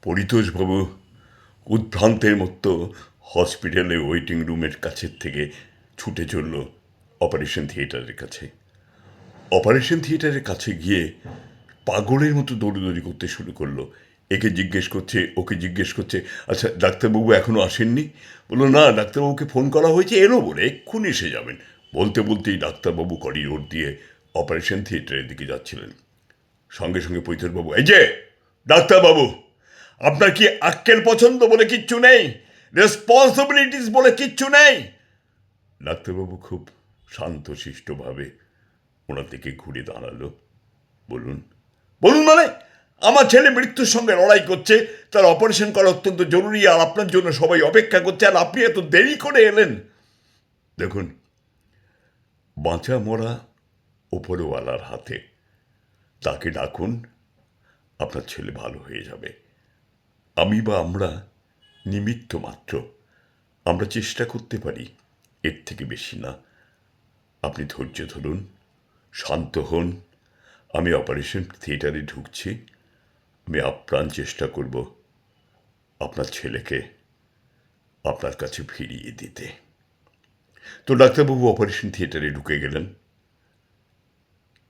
পরিতোষবাবু উদ্ভ্রান্তের মতো হসপিটালে ওয়েটিং রুমের কাছের থেকে ছুটে চলল অপারেশন থিয়েটারের কাছে। অপারেশন থিয়েটারের কাছে গিয়ে পাগলের মতো দৌড়দৌড়ি করতে শুরু করলো। একে জিজ্ঞেস করছে, ওকে জিজ্ঞেস করছে, আচ্ছা ডাক্তারবাবু এখনও আসেননি? বললো না, ডাক্তারবাবুকে ফোন করা হয়েছে, এলো বলে এক্ষুনি এসে যাবেন। বলতে বলতেই ডাক্তারবাবু করিডোর দিয়ে অপারেশন থিয়েটারের দিকে যাচ্ছিলেন। সঙ্গে সঙ্গে পরিতোষবাবু, এই যে ডাক্তারবাবু, আপনার কি আক্কেল পছন্দ বলে কিচ্ছু নেই? রেসপন্সিবিলিটিস বলে কিচ্ছু নেই? ডাক্তারবাবু খুব শান্তশিষ্টভাবে ওনার দিকে ঘুরে দাঁড়ালো। বলুন। বলুন মানে? আমার ছেলে মৃত্যুর সঙ্গে লড়াই করছে, তার অপারেশন করা অত্যন্ত জরুরি, আর আপনার জন্য সবাই অপেক্ষা করছে, আর আপনি এত দেরি করে এলেন। দেখুন, বাঁচা মরা ওপরওয়ালার হাতে। তাকে ডাকুন, আপনার ছেলে ভালো হয়ে যাবে। আমি বা আমরা নিমিত্ত মাত্র। আমরা চেষ্টা করতে পারি, এর থেকে বেশি না। আপনি ধৈর্য ধরুন, শান্ত হন। আমি অপারেশন থিয়েটারে ঢুকছি। আমি আপ্রাণ চেষ্টা করব আপনার ছেলেকে আপনার কাছে ফিরিয়ে দিতে। তো ডাক্তারবাবু অপারেশন থিয়েটারে ঢুকে গেলেন।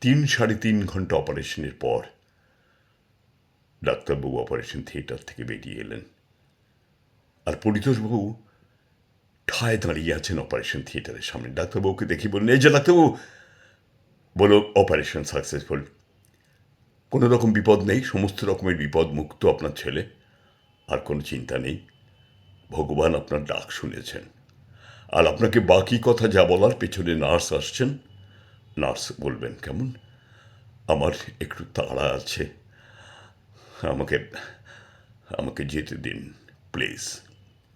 3-3.5 ঘন্টা অপারেশনের পর ডাক্তারবাবু অপারেশন থিয়েটার থেকে বেরিয়ে এলেন। আর পরিতোষবাবু ঠায় দাঁড়িয়ে আছেন অপারেশন থিয়েটারের সামনে। ডাক্তারবাবুকে দেখি বললেন, এই যে ডাক্তারবাবু। বলো, অপারেশন সাকসেসফুল, কোনো রকম বিপদ নেই, সমস্ত রকমের বিপদ মুক্ত আপনার ছেলে, আর কোনো চিন্তা নেই। ভগবান আপনার ডাক শুনেছেন। আর আপনাকে বাকি কথা যা বলার, পেছনে নার্স আসছেন, নার্স বলবেন। কেমন? আমার একটু তাড়া আছে, আমাকে আমাকে যেতে দিন প্লিজ,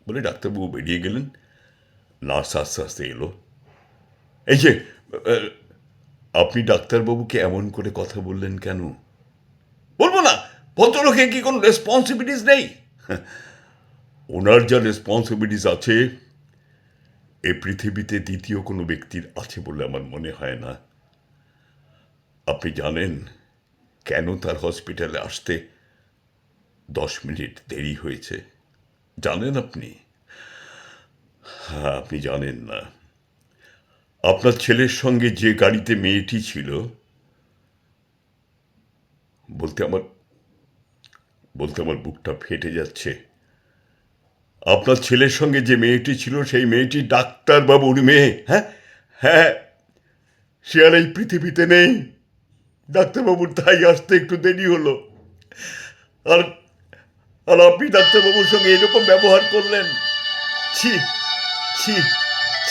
বলে ডাক্তারবাবু বেরিয়ে গেলেন। নার্স আস্তে আস্তে এলো। এই যে আপনি ডাক্তারবাবুকে এমন করে কথা বললেন কেন? বলবো না, ভদ্রলোকের কি কোনো রেসপন্সিবিলিটিস নেই? ওনার যা রেসপন্সিবিলিটিস আছে, এ পৃথিবীতে দ্বিতীয় কোনো ব্যক্তির আছে বলে আমার মনে হয় না। আপনি জানেন কেন তার হসপিটালে আসতে 10 মিনিট দেরি হয়েছে? জানেন আপনি? হ্যাঁ, আপনি জানেন না। আপনার ছেলের সঙ্গে যে গাড়িতে মেয়েটি ছিল, বলতে আমার বলতে আমার বুকটা ফেটে যাচ্ছে। আপনার ছেলের সঙ্গে যে মেয়েটি ছিল, সেই মেয়েটি ডাক্তারবাবুর মেয়ে। হ্যাঁ, হ্যাঁ, সে আর এই পৃথিবীতে নেই। ডাক্তারবাবুর তাই আসতে একটু দেরি হলো। আর আর আপনি ডাক্তারবাবুর সঙ্গে এরকম ব্যবহার করলেন। ছি, ছি,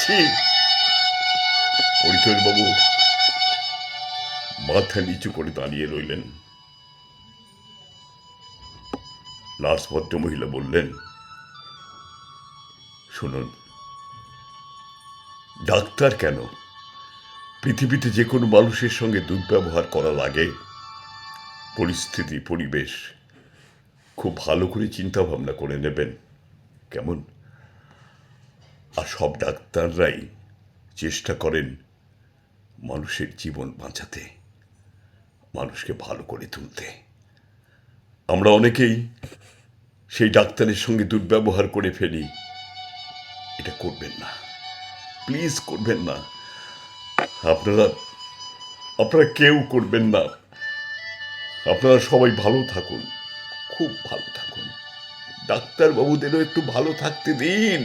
ছি। পরিতোষবাবু মাথা নিচু করে দাঁড়িয়ে রইলেন। নার্স ভদ্রমহিলা বললেন, শুনুন, ডাক্তার কেন, পৃথিবীতে যে কোনো মানুষের সঙ্গে দুর্ব্যবহার করা লাগে, পরিস্থিতি পরিবেশ খুব ভালো করে চিন্তা ভাবনা করে নেবেন। কেমন? আর সব ডাক্তাররাই চেষ্টা করেন মানুষের জীবন বাঁচাতে, মানুষকে ভালো করে তুলতে। আমরা অনেকেই সেই ডাক্তারের সঙ্গে দুর্ব্যবহার করে ফেলি। এটা করবেন না, প্লিজ করবেন না। আপনারা আপনারা কেউ করবেন না। আপনারা সবাই ভালো থাকুন, খুব ভালো থাকুন। ডাক্তারবাবুদেরও একটু ভালো থাকতে দিন।